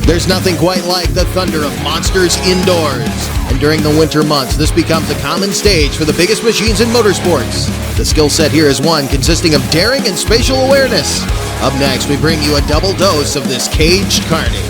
There's nothing quite like the thunder of monsters indoors. And during the winter months, this becomes a common stage for the biggest machines in motorsports. The skill set here is one consisting of daring and spatial awareness. Up next, we bring you a double dose of this caged carnage.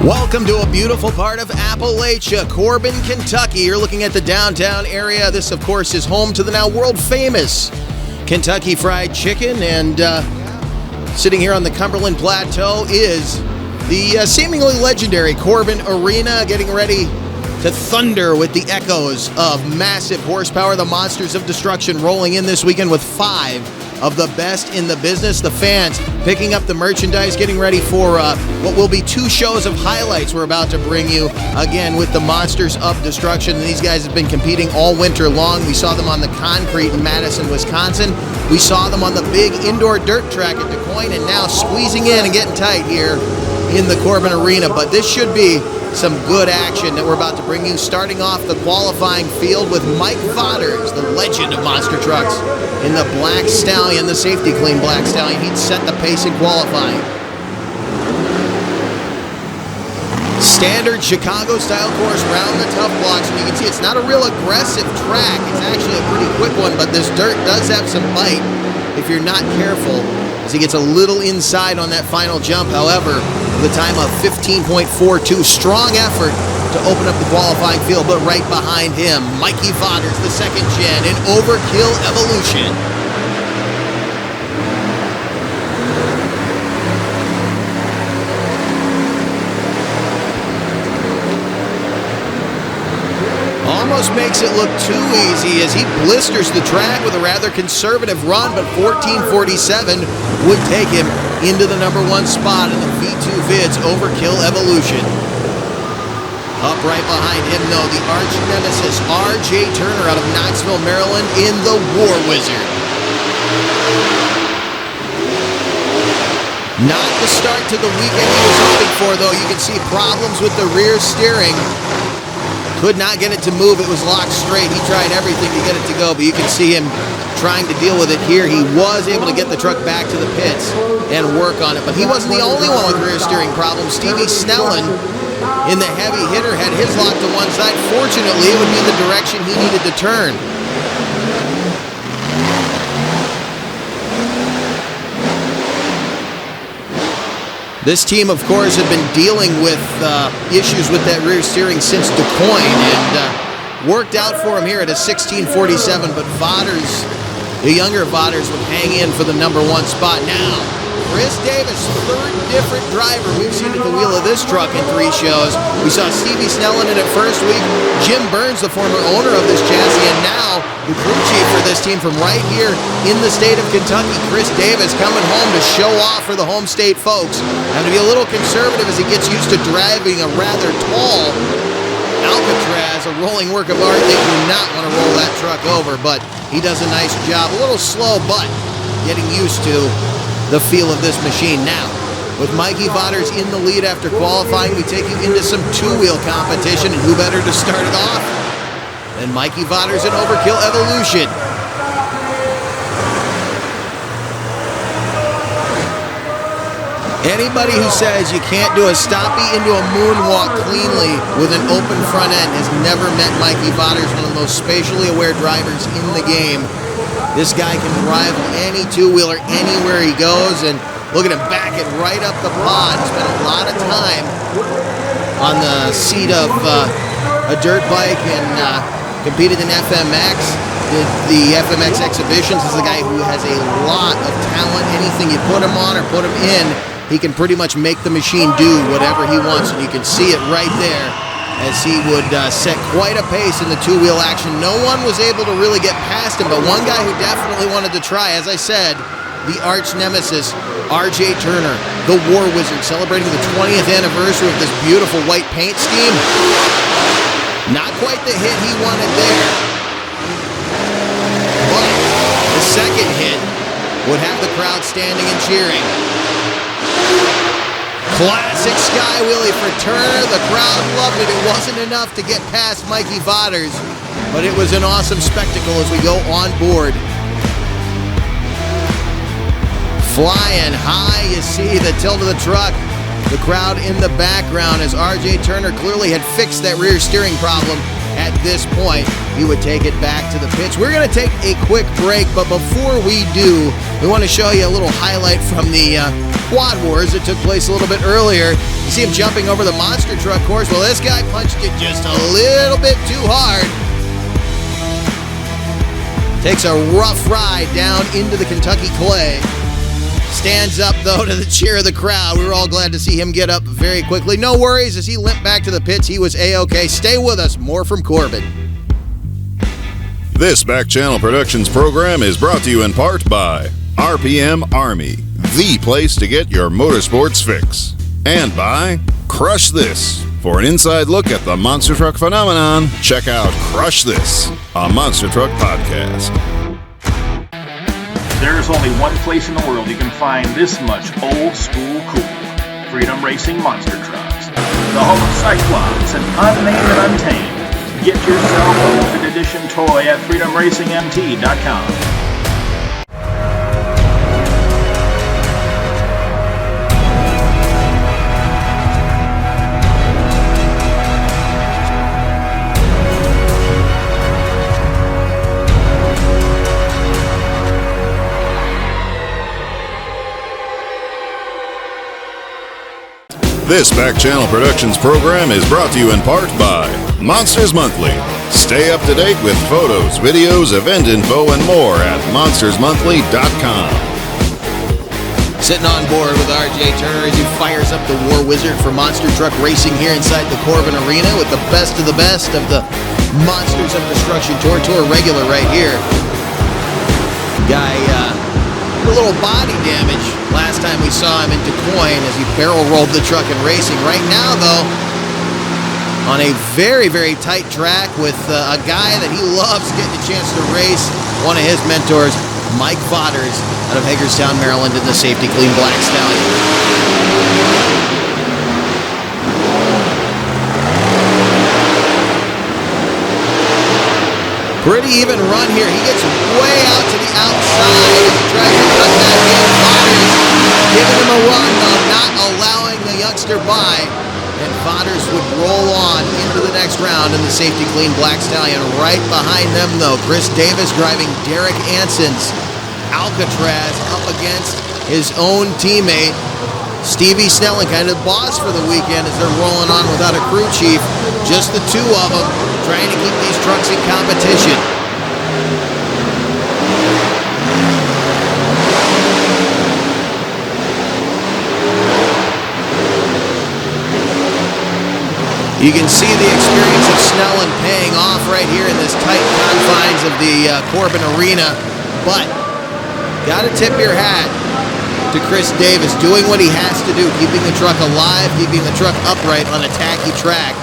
Welcome to a beautiful part of Appalachia, Corbin, Kentucky. You're looking at the downtown area. This, of course, is home to the now world-famous Kentucky Fried Chicken. And sitting here on the Cumberland Plateau is the seemingly legendary Corbin Arena, getting ready to thunder with the echoes of massive horsepower. The Monsters of Destruction rolling in this weekend with 5 of the best in the business. The fans picking up the merchandise, getting ready for what will be 2 shows of highlights we're about to bring you, again, with the Monsters of Destruction. And these guys have been competing all winter long. We saw them on the concrete in Madison, Wisconsin. We saw them on the big indoor dirt track at Des Moines, and now squeezing in and getting tight here in the Corbin Arena. But this should be some good action that we're about to bring you, starting off the qualifying field with Mike Vodders, the legend of monster trucks, in the Black Stallion, the safety clean Black Stallion. He'd set the pace in qualifying. Standard Chicago-style course around the tough blocks, and you can see it's not a real aggressive track. It's actually a pretty quick one, but this dirt does have some bite if you're not careful, as he gets a little inside on that final jump. However, the time of 15.42, strong effort to open up the qualifying field, but right behind him, Mikey Vodders, the second gen in Overkill Evolution. Almost makes it look too easy as he blisters the track with a rather conservative run, but 14:47 would take him into the number 1 spot in the V2 Vids Overkill Evolution. Up right behind him, though, the arch nemesis, R.J. Turner out of Knoxville, Maryland, in the War Wizard. Not the start to the weekend he was hoping for, though. You can see problems with the rear steering. Could not get it to move. It was locked straight. He tried everything to get it to go, but you can see him trying to deal with it here. He was able to get the truck back to the pits and work on it, but he wasn't the only one with rear steering problems. Stevie Snellen in the heavy hitter had his locked to one side. Fortunately, it would be the direction he needed to turn. This team, of course, had been dealing with issues with that rear steering since Des Moines, and worked out for him here at a 16:47, but Vodders, the younger Vodders, would hang in for the number 1 spot. Now, Chris Davis, 3rd different driver we've seen at the wheel of this truck in 3 shows. We saw Stevie Snellen in it first week, Jim Burns, the former owner of this chassis, and now the crew chief for this team from right here in the state of Kentucky, Chris Davis, coming home to show off for the home state folks. Having to be a little conservative as he gets used to driving a rather tall Alcatraz, a rolling work of art. They do not want to roll that truck over, but he does a nice job. A little slow, but getting used to the feel of this machine. Now, with Mikey Vodders in the lead after qualifying, we take you into some 2-wheel competition, and who better to start it off than Mikey Vodders in Overkill Evolution. Anybody who says you can't do a stoppie into a moonwalk cleanly with an open front end has never met Mikey Vodders, one of the most spatially aware drivers in the game. This guy can rival any 2-wheeler anywhere he goes, and look at him back it right up the pod. Spent a lot of time on the seat of a dirt bike and competed in FMX. Did the FMX exhibitions. Is a guy who has a lot of talent. Anything you put him on or put him in, he can pretty much make the machine do whatever he wants, and you can see it right there as he would set quite a pace in the 2-wheel action. No one was able to really get past him, but one guy who definitely wanted to try, as I said, the arch nemesis, R.J. Turner, the War Wizard, celebrating the 20th anniversary of this beautiful white paint scheme. Not quite the hit he wanted there. But the second hit would have the crowd standing and cheering. Classic sky wheelie for Turner. The crowd loved it. It wasn't enough to get past Mikey Vauders, but it was an awesome spectacle as we go on board. Flying high, you see the tilt of the truck. The crowd in the background as R.J. Turner clearly had fixed that rear steering problem. At this point, he would take it back to the pits. We're going to take a quick break, but before we do, we want to show you a little highlight from the Quad Wars that took place a little bit earlier. You see him jumping over the monster truck course. Well, this guy punched it just a little bit too hard. Takes a rough ride down into the Kentucky clay. Stands up, though, to the cheer of the crowd. We were all glad to see him get up very quickly. No worries, as he limped back to the pits, he was A-OK. Stay with us. More from Corbin. This Back Channel Productions program is brought to you in part by RPM Army, the place to get your motorsports fix. And by Crush This. For an inside look at the monster truck phenomenon, check out Crush This, a monster truck podcast. There's only one place in the world you can find this much old school cool. Freedom Racing Monster Trucks. The home of Cyclops and Unnamed and Untamed. Get yourself a limited edition toy at freedomracingmt.com. This Back Channel Productions program is brought to you in part by Monsters Monthly. Stay up to date with photos, videos, event info, and more at monstersmonthly.com. Sitting on board with R.J. Turner as he fires up the War Wizard for monster truck racing here inside the Corbin Arena with the best of the Monsters of Destruction Tour regular right here. Guy, a little body damage last time we saw him in Des Moines as he barrel rolled the truck in racing. Right now, though, on a very, very tight track with a guy that he loves getting a chance to race, one of his mentors, Mike Vauders, out of Hagerstown, Maryland, in the Safety Clean Black Stallion. Pretty even run here. He gets way out to the outside. He tries to cut that in. Vauders giving him a run, though, not allowing the youngster by. And Vauders would roll on into the next round in the Safety Clean Black Stallion. Right behind them, though, Chris Davis driving Derek Anson's Alcatraz up against his own teammate, Stevie Snelling, kind of the boss for the weekend as they're rolling on without a crew chief. Just the two of them trying to keep these trucks in competition. You can see the experience of Snelling paying off right here in this tight confines of the Corbin Arena. But gotta tip your hat to Chris Davis, doing what he has to do, keeping the truck alive, keeping the truck upright on a tacky track.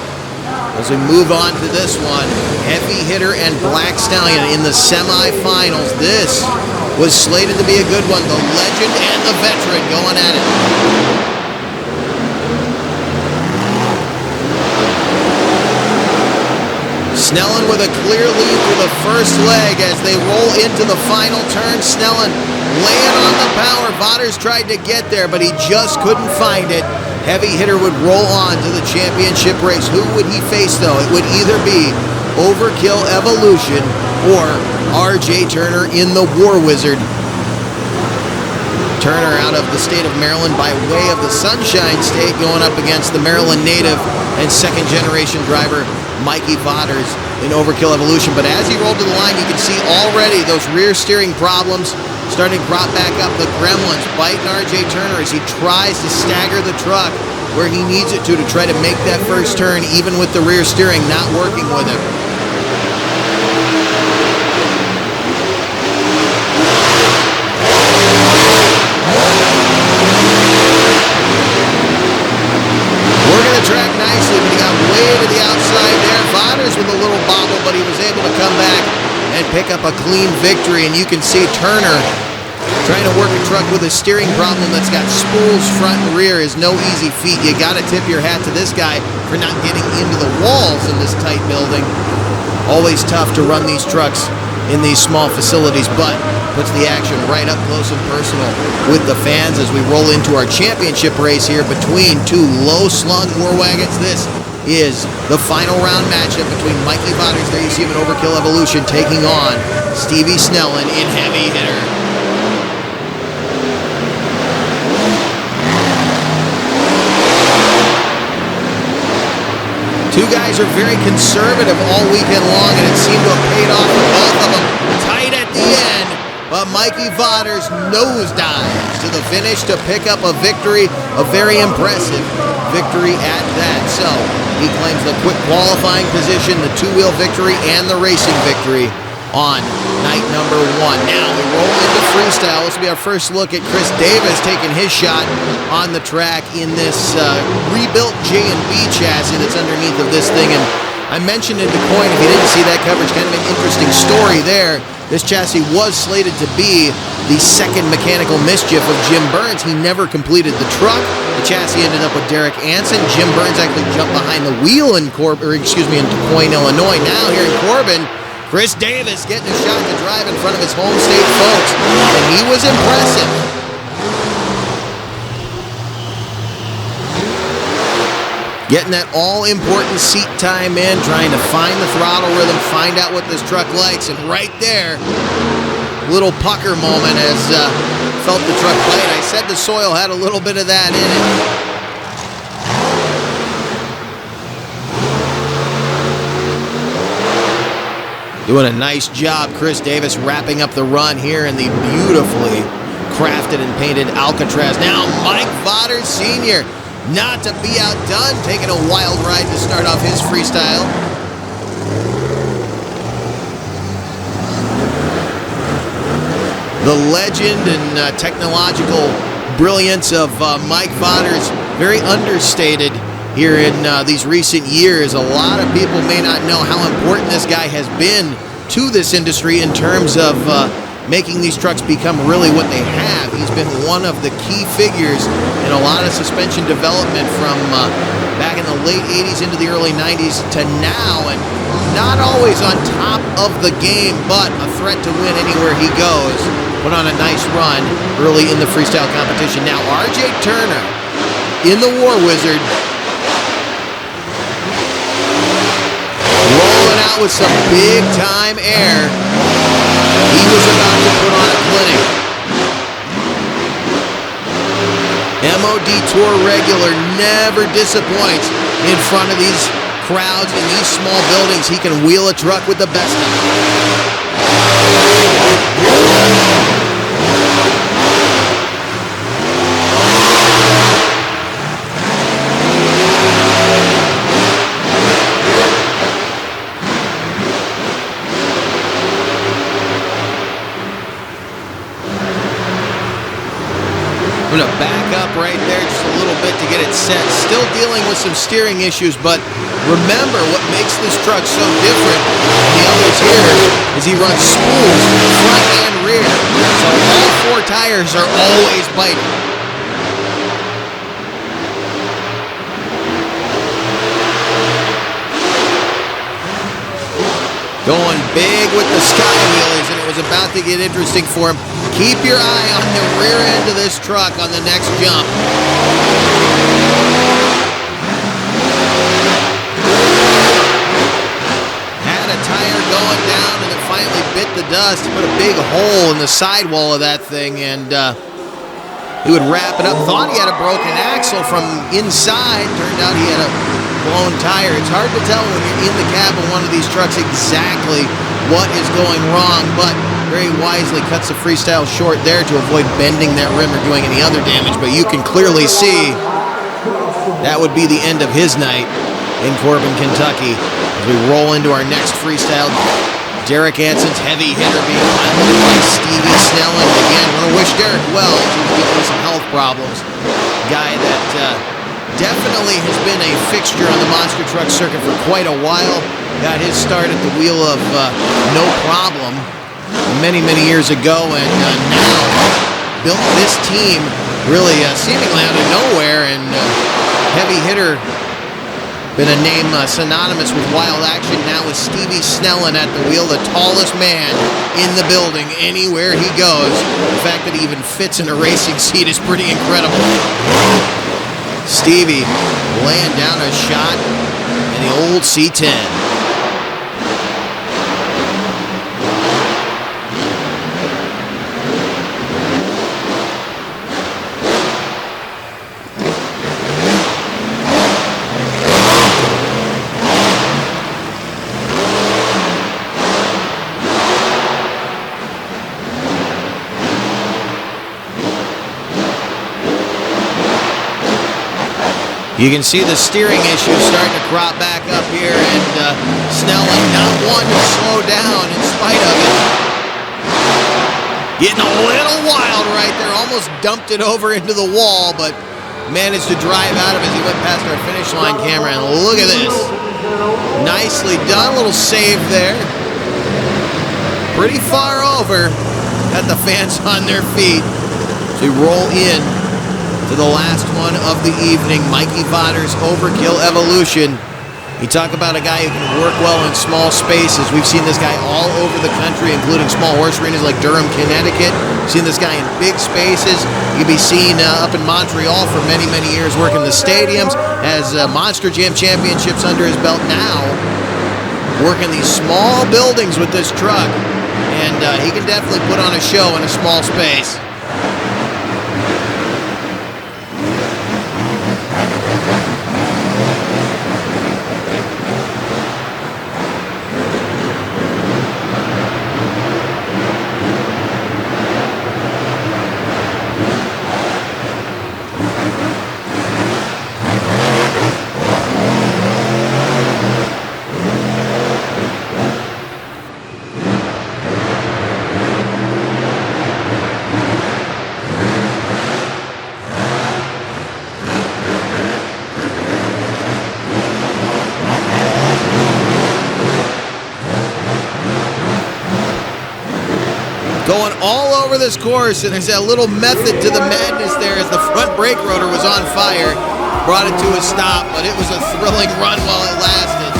As we move on to this one, Heavy Hitter and Black Stallion in the semifinals. This was slated to be a good one. The legend and the veteran going at it. Snelling with a clear lead through the first leg as they roll into the final turn. Snelling laying on the power. Vauders tried to get there, but he just couldn't find it. Heavy Hitter would roll on to the championship race. Who would he face, though? It would either be Overkill Evolution or R.J. Turner in the War Wizard. Turner out of the state of Maryland by way of the Sunshine State, going up against the Maryland native and second-generation driver Mikey Vauders in Overkill Evolution. But as he rolled to the line, you can see already those rear steering problems starting to crop back up. The gremlins biting R.J. Turner as he tries to stagger the truck where he needs it to try to make that first turn, even with the rear steering not working with him. clean victory, and you can see Turner trying to work a truck with a steering problem that's got spools front and rear is no easy feat. You got to tip your hat to this guy for not getting into the walls in this tight building. Always tough to run these trucks in these small facilities, but puts the action right up close and personal with the fans as we roll into our championship race here between two low-slung war wagons. This is the final round matchup between Mikey Vauders, there you see him in Overkill Evolution, taking on Stevie Snellen in Heavy Hitter. Two guys are very conservative all weekend long, and it seemed to have paid off for both of them. Tight at the end, but Mikey Vauders nosedives to the finish to pick up a victory, a very impressive victory at that. So he claims the quick qualifying position, the two-wheel victory, and the racing victory on night number one. Now we roll into freestyle. This will be our first look at Chris Davis taking his shot on the track in this rebuilt J&B chassis that's underneath of this thing. And I mentioned in DuQuoin, if you didn't see that coverage, kind of an interesting story there. This chassis was slated to be the second mechanical mischief of Jim Burns. He never completed the truck. The chassis ended up with Derek Anson. Jim Burns actually jumped behind the wheel in DuQuoin, Illinois. Now here in Corbin, Chris Davis getting a shot to drive in front of his home state folks, and he was impressive. Getting that all-important seat time in, trying to find the throttle rhythm, find out what this truck likes, and right there, little pucker moment as felt the truck played. I said the soil had a little bit of that in it. Doing a nice job, Chris Davis wrapping up the run here in the beautifully crafted and painted Alcatraz. Now Mike Vauders Sr., not to be outdone, taking a wild ride to start off his freestyle. The legend and technological brilliance of Mike Vauders, very understated here in these recent years. A lot of people may not know how important this guy has been to this industry in terms of making these trucks become really what they have. He's been one of the key figures in a lot of suspension development from back in the late 80s into the early 90s to now, and not always on top of the game, but a threat to win anywhere he goes. Put on a nice run early in the freestyle competition. Now RJ Turner in the War Wizard, rolling out with some big-time air. He was about to put on a clinic. MOD Tour regular never disappoints in front of these crowds in these small buildings. He can wheel a truck with the best of them. I'm going to back up right there just a little bit to get it set. Still dealing with some steering issues, but remember what makes this truck so different than the others here is he runs spools front and rear. So all four tires are always biting. Going big with the sky wheelies, and it was about to get interesting for him. Keep your eye on the rear end of this truck on the next jump. Had a tire going down, and it finally bit the dust. He put a big hole in the sidewall of that thing, and he would wrap it up. Thought he had a broken axle from inside. Turned out he had a blown tire. It's hard to tell when you're in the cab of one of these trucks exactly what is going wrong, but very wisely cuts the freestyle short there to avoid bending that rim or doing any other damage. But you can clearly see that would be the end of his night in Corbin, Kentucky. As we roll into our next freestyle, Derek Anson's Heavy Hitter being piloted by Stevie Snellen. Again, want to wish Derek well. He's dealing with some health problems. Guy that definitely has been a fixture on the monster truck circuit for quite a while. Got his start at the wheel of No Problem many, many years ago, and now built this team really seemingly out of nowhere, and heavy hitter, been a name synonymous with wild action now with Stevie Snellen at the wheel, the tallest man in the building anywhere he goes. The fact that he even fits in a racing seat is pretty incredible. Stevie laying down a shot in the old C10. You can see the steering issues starting to crop back up here, and Snelling not one to slow down in spite of it. Getting a little wild right there, almost dumped it over into the wall, but managed to drive out of it as he went past our finish line camera, and look at this. Nicely done, a little save there. Pretty far over, got the fans on their feet. So we roll in to the last one of the evening, Mikey Vatter's Overkill Evolution. You talk about a guy who can work well in small spaces. We've seen this guy all over the country, including small horse arenas like Durham, Connecticut. We've seen this guy in big spaces. You can be seen up in Montreal for many, many years working the stadiums, has Monster Jam championships under his belt now, working these small buildings with this truck, and he can definitely put on a show in a small space. Going all over this course, and there's that little method to the madness there as the front brake rotor was on fire. Brought it to a stop, but it was a thrilling run while it lasted.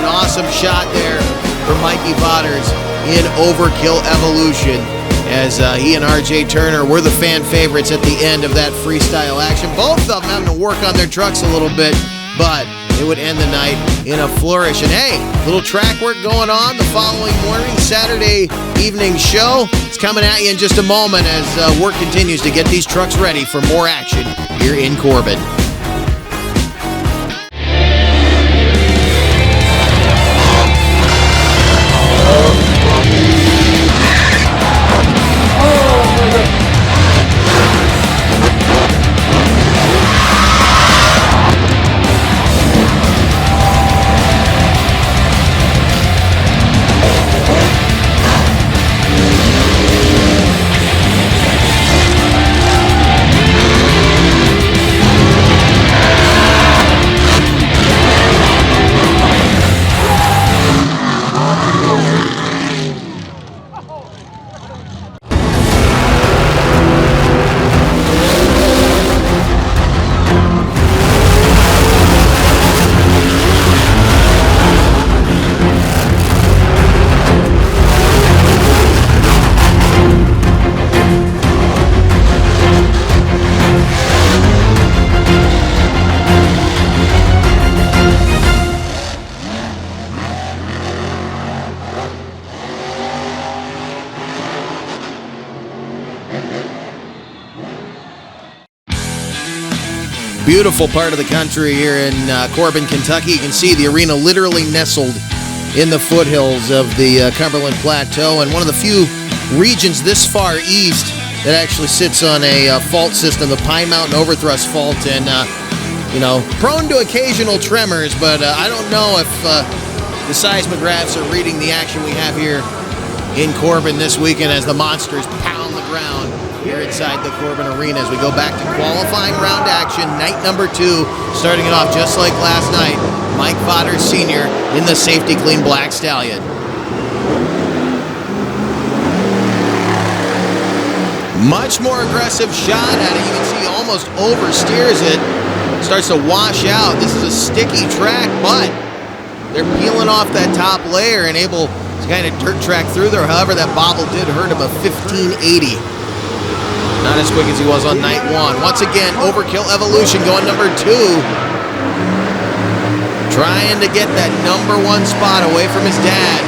An awesome shot there for Mikey Vatters in Overkill Evolution, as he and RJ Turner were the fan favorites at the end of that freestyle action. Both of them having to work on their trucks a little bit, but it would end the night in a flourish. And hey, little track work going on the following morning, Saturday evening show. It's coming at you in just a moment as work continues to get these trucks ready for more action here in Corbin. Beautiful part of the country here in Corbin, Kentucky. You can see the arena literally nestled in the foothills of the Cumberland Plateau, and one of the few regions this far east that actually sits on a fault system, the Pine Mountain Overthrust Fault, and prone to occasional tremors, but I don't know if the seismographs are reading the action we have here in Corbin this weekend as the monsters pound the ground here inside the Corbin Arena as we go back to qualifying round action, night number 2, starting it off just like last night. Mike Vatters Sr. in the Safety Clean Black Stallion. Much more aggressive shot at it. You can see he almost oversteers it. Starts to wash out. This is a sticky track, but they're peeling off that top layer and able to kind of dirt track through there. However, that bobble did hurt him a 1580. Not as quick as he was on night one. Once again, Overkill Evolution going number 2. Trying to get that number 1 spot away from his dad.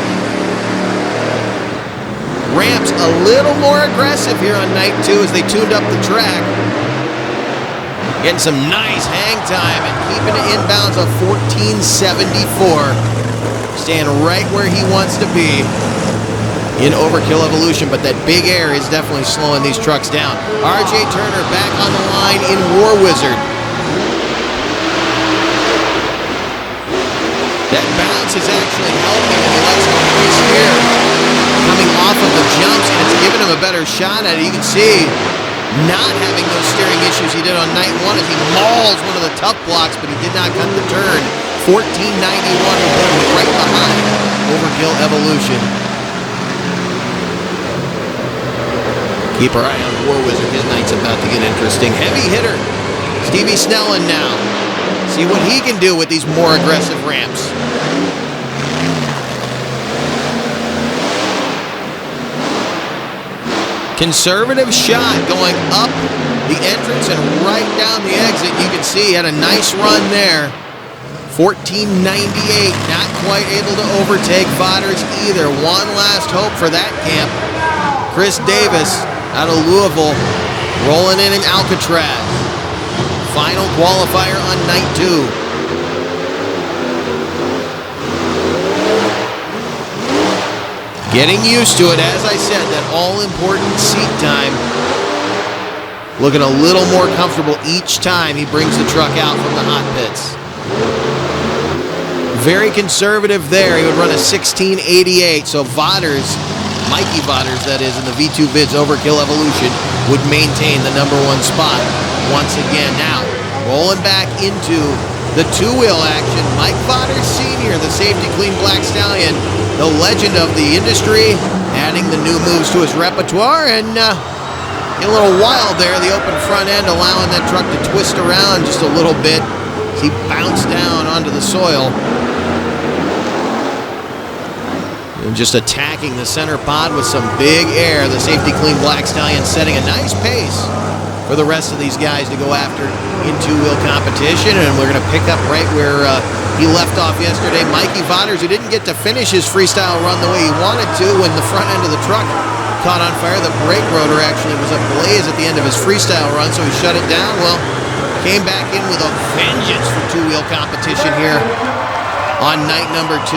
Ramps a little more aggressive here on night 2 as they tuned up the track. Getting some nice hang time and keeping it inbounds of 1474. Staying right where he wants to be in Overkill Evolution, but that big air is definitely slowing these trucks down. RJ Turner back on the line in War Wizard. That bounce is actually helping him. He likes to increase air coming off of the jumps, and it's giving him a better shot at it. You can see not having those steering issues he did on night 1 as he mauls one of the tough blocks, but he did not cut the turn. 1491 will put him right behind Overkill Evolution. Keep our eye on War Wizard. His night's about to get interesting. Heavy hitter Stevie Snellen now. See what he can do with these more aggressive ramps. Conservative shot going up the entrance and right down the exit. You can see he had a nice run there. 1498, not quite able to overtake Vodders either. One last hope for that camp. Chris Davis out of Louisville rolling in Alcatraz. Final qualifier on night 2. Getting used to it, as I said, that all-important seat time. Looking a little more comfortable each time he brings the truck out from the hot pits. Very conservative there. He would run a 1688, so Vodders, Mikey Vodders that is, in the V2 Vids Overkill Evolution, would maintain the number 1 spot once again. Now, rolling back into the two-wheel action, Mike Vodders Sr., the safety clean Black Stallion, the legend of the industry, adding the new moves to his repertoire, and a little wild there, the open front end, allowing that truck to twist around just a little bit as he bounced down onto the soil. And just attacking the center pod with some big air, the safety clean Black Stallion setting a nice pace for the rest of these guys to go after in two-wheel competition, and we're going to pick up right where he left off yesterday. Mikey Vodders, who didn't get to finish his freestyle run the way he wanted to when the front end of the truck caught on fire. The brake rotor actually was ablaze at the end of his freestyle run, so he shut it down. Well, came back in with a vengeance for two-wheel competition here on night number 2.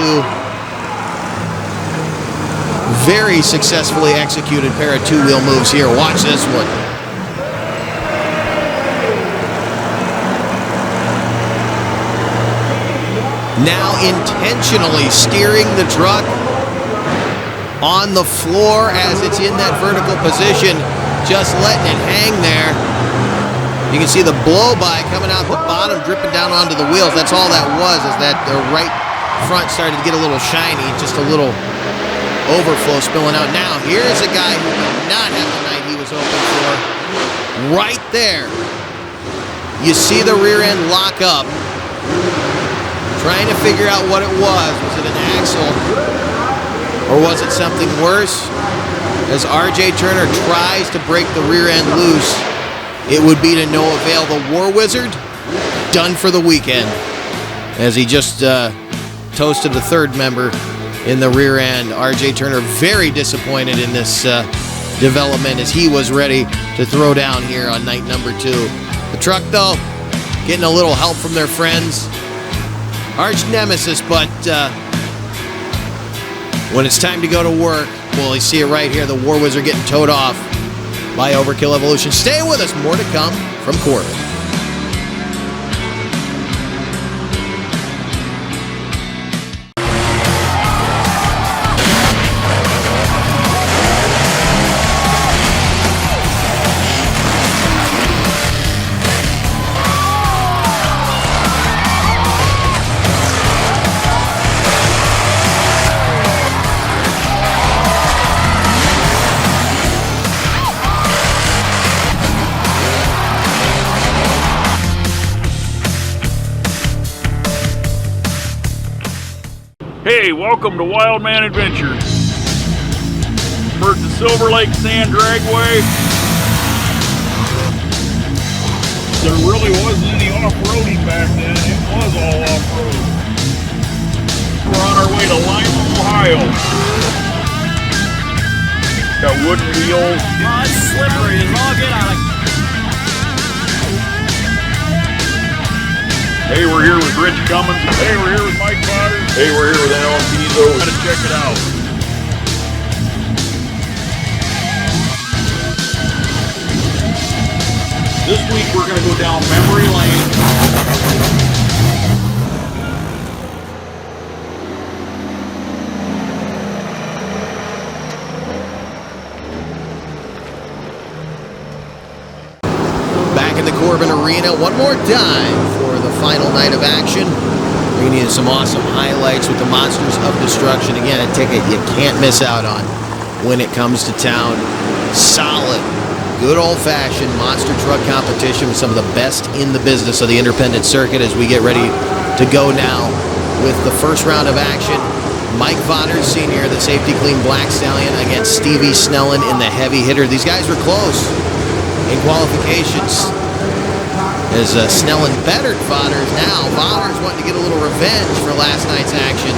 Very successfully executed pair of two-wheel moves here. Watch this one. Now intentionally steering the truck on the floor as it's in that vertical position, just letting it hang there. You can see the blow-by coming out the bottom, dripping down onto the wheels. That's all that was, is that the right front started to get a little shiny, just a little overflow spilling out. Now, here's a guy who did not have the night he was hoping for. Right there, you see the rear end lock up. Trying to figure out what it was. Was it an axle? Or was it something worse? As RJ Turner tries to break the rear end loose, it would be to no avail. The War Wizard, done for the weekend. As he just toasted the third member in the rear end. RJ Turner very disappointed in this development as he was ready to throw down here on night number 2. The truck, though, getting a little help from their friends. Arch nemesis, but when it's time to go to work, well, you see it right here, the War Wizard getting towed off by Overkill Evolution. Stay with us, more to come from Corbin. Hey, welcome to Wildman Adventure. Heard the Silver Lake Sand Dragway. There really wasn't any off-roading back then. It was all off-road. We're on our way to Lima, Ohio. Got wooden wheels. Oh, it's slippery as all get out. Hey, we're here with Rich Cummins. Hey, we're here with Mike Potter. Hey, we're here with Alan Pizzo. Gotta check it out. This week we're going to go down memory lane. Back in the Corbin Arena one more time for the final night of action. Bringing you some awesome highlights with the Monsters of Destruction. Again, a ticket you can't miss out on when it comes to town. Solid, good old-fashioned monster truck competition with some of the best in the business of the independent circuit as we get ready to go now with the first round of action. Mike Voders Sr., the safety clean Black Stallion, against Stevie Snellen in the heavy hitter. These guys were close in qualifications as Snellen bettered Voders. Now Voders wanting to get a little revenge for last night's action.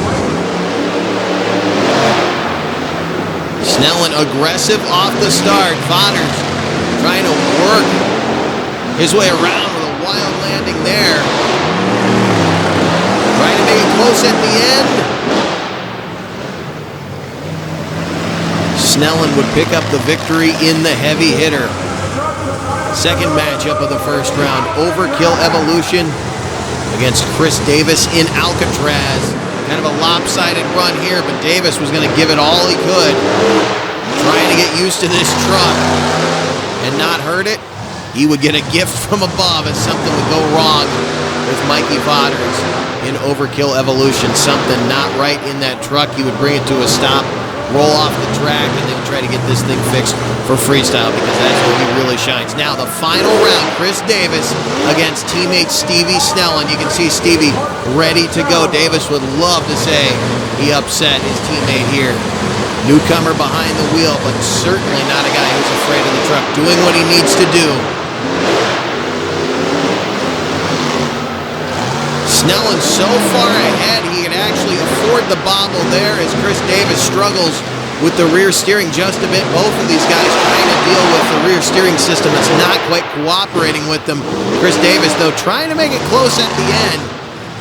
Snellen aggressive off the start. Voders trying to work his way around with a wild landing there. Trying to make it close at the end. Snellen would pick up the victory in the heavy hitter. Second matchup of the first round, Overkill Evolution against Chris Davis in Alcatraz. Kind of a lopsided run here, but Davis was going to give it all he could. Trying to get used to this truck and not hurt it. He would get a gift from above as something would go wrong with Mikey Voders in Overkill Evolution. Something not right in that truck. He would bring it to a stop, roll off the track, and then try to get this thing fixed for freestyle because that's where he really shines. Now the final round, Chris Davis against teammate Stevie Snellen. You can see Stevie ready to go. Davis would love to say he upset his teammate here. Newcomer behind the wheel, but certainly not a guy who's afraid of the truck, doing what he needs to do. Snellen so far ahead, he can actually afford the bobble there as Chris Davis struggles with the rear steering just a bit. Both of these guys trying to deal with the rear steering system. It's not quite cooperating with them. Chris Davis, though, trying to make it close at the end.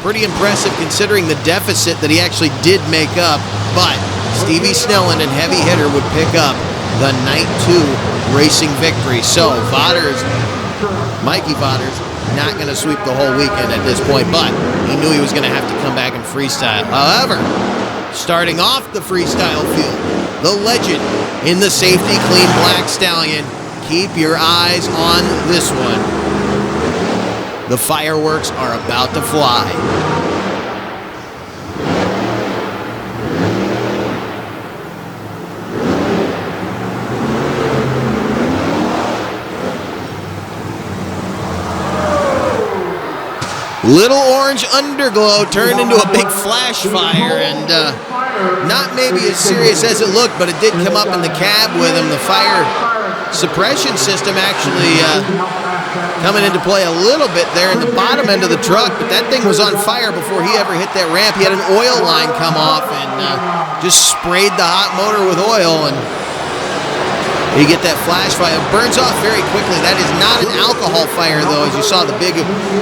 Pretty impressive considering the deficit that he actually did make up. But Stevie Snellen and heavy hitter would pick up the Night 2 racing victory. So Voders, Mikey Voders, not going to sweep the whole weekend at this point, but he knew he was going to have to come back and freestyle. However, starting off the freestyle field, the legend in the safety clean Black Stallion. Keep your eyes on this one. The fireworks are about to fly. Little orange underglow turned into a big flash fire, and not maybe as serious as it looked, but it did come up in the cab with him. The fire suppression system actually coming into play a little bit there in the bottom end of the truck, but that thing was on fire before he ever hit that ramp. He had an oil line come off and just sprayed the hot motor with oil, and you get that flash fire. It burns off very quickly. That is not an alcohol fire, though, as you saw the big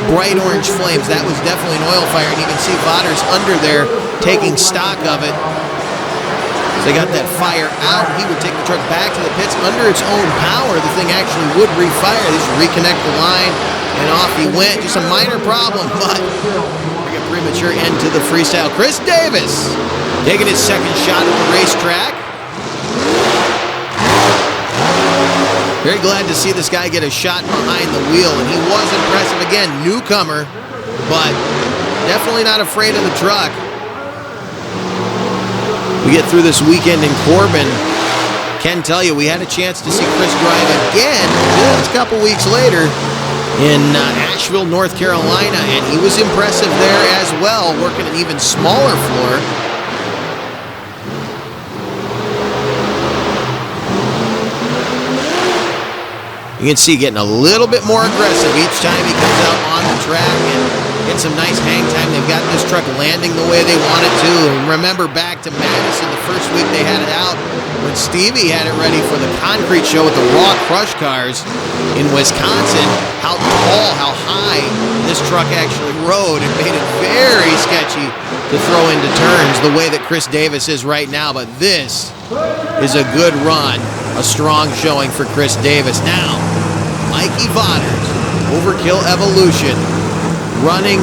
bright orange flames. That was definitely an oil fire, and you can see Voders under there taking stock of it. So they got that fire out. He would take the truck back to the pits under its own power. The thing actually would refire. They just reconnect the line, and off he went. Just a minor problem, but a premature end to the freestyle. Chris Davis taking his second shot at the racetrack. Very glad to see this guy get a shot behind the wheel, and he was impressive. Again, newcomer, but definitely not afraid of the truck. We get through this weekend in Corbin. Can tell you, we had a chance to see Chris drive again just a couple weeks later in Asheville, North Carolina, and he was impressive there as well, working an even smaller floor. You can see getting a little bit more aggressive each time he comes out on the track and gets some nice hang time. They've got this truck landing the way they want it to. And remember back to Madison, the first week they had it out when Stevie had it ready for the concrete show with the raw crush cars in Wisconsin, how tall, how high this truck actually rode. It made it very sketchy to throw into turns the way that Chris Davis is right now. But this is a good run, a strong showing for Chris Davis. Now, Mikey Vauders, Overkill Evolution, running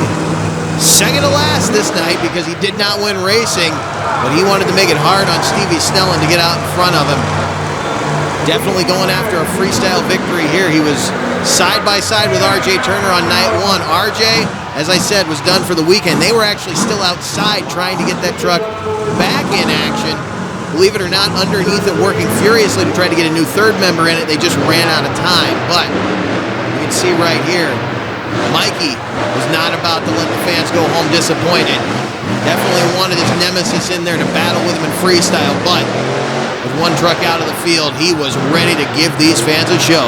second to last this night because he did not win racing, but he wanted to make it hard on Stevie Snellen to get out in front of him. Definitely going after a freestyle victory here. He was side by side with RJ Turner on night one. RJ, as I said, was done for the weekend. They were actually still outside trying to get that truck back in action. Believe it or not, underneath it, working furiously to try to get a new third member in it. They just ran out of time. But you can see right here, Mikey was not about to let the fans go home disappointed. Definitely wanted his nemesis in there to battle with him in freestyle, but with one truck out of the field, he was ready to give these fans a show.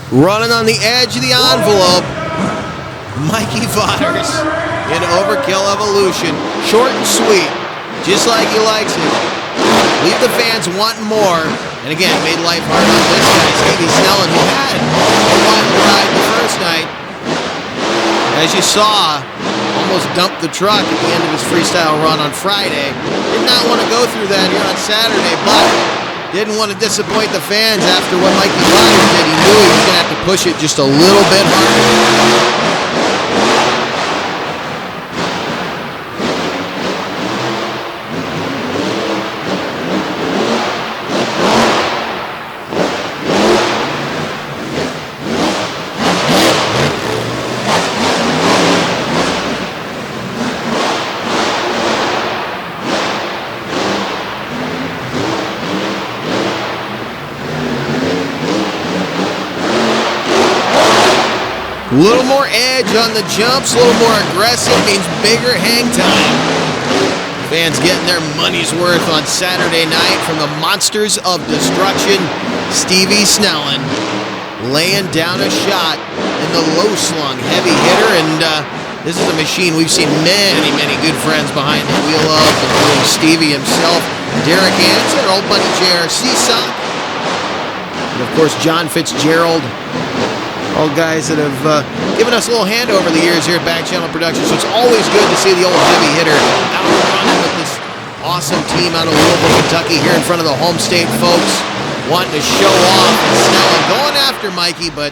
Running on the edge of the envelope, Mikey Vauders in Overkill Evolution. Short and sweet, just like he likes it. Leave the fans wanting more. And again, made life hard on this guy, Stevie Snellen, who had a wild ride the first night. As you saw, almost dumped the truck at the end of his freestyle run on Friday. Did not want to go through that here on Saturday, but didn't want to disappoint the fans after what Mikey Vauders did. He knew he was going to have to push it just a little bit harder. A little more edge on the jumps, a little more aggressive, means bigger hang time. Fans getting their money's worth on Saturday night from the Monsters of Destruction. Stevie Snellen laying down a shot in the low-slung heavy hitter, and this is a machine we've seen many, many good friends behind the wheel of, including Stevie himself, Derek Hansen, our old buddy JRC Sock, and of course John Fitzgerald. All guys that have given us a little hand over the years here at Back Channel Productions. So it's always good to see the old heavy hitter out running with this awesome team out of Louisville, Kentucky, here in front of the home state folks, wanting to show off and Snellen going after Mikey, but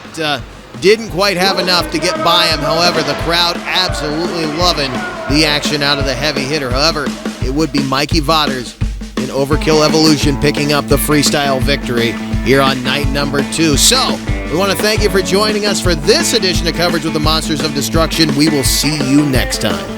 didn't quite have enough to get by him. However, the crowd absolutely loving the action out of the heavy hitter. However, it would be Mikey Vauders in Overkill Evolution picking up the freestyle victory here on night number 2. So, we want to thank you for joining us for this edition of coverage with the Monsters of Destruction. We will see you next time.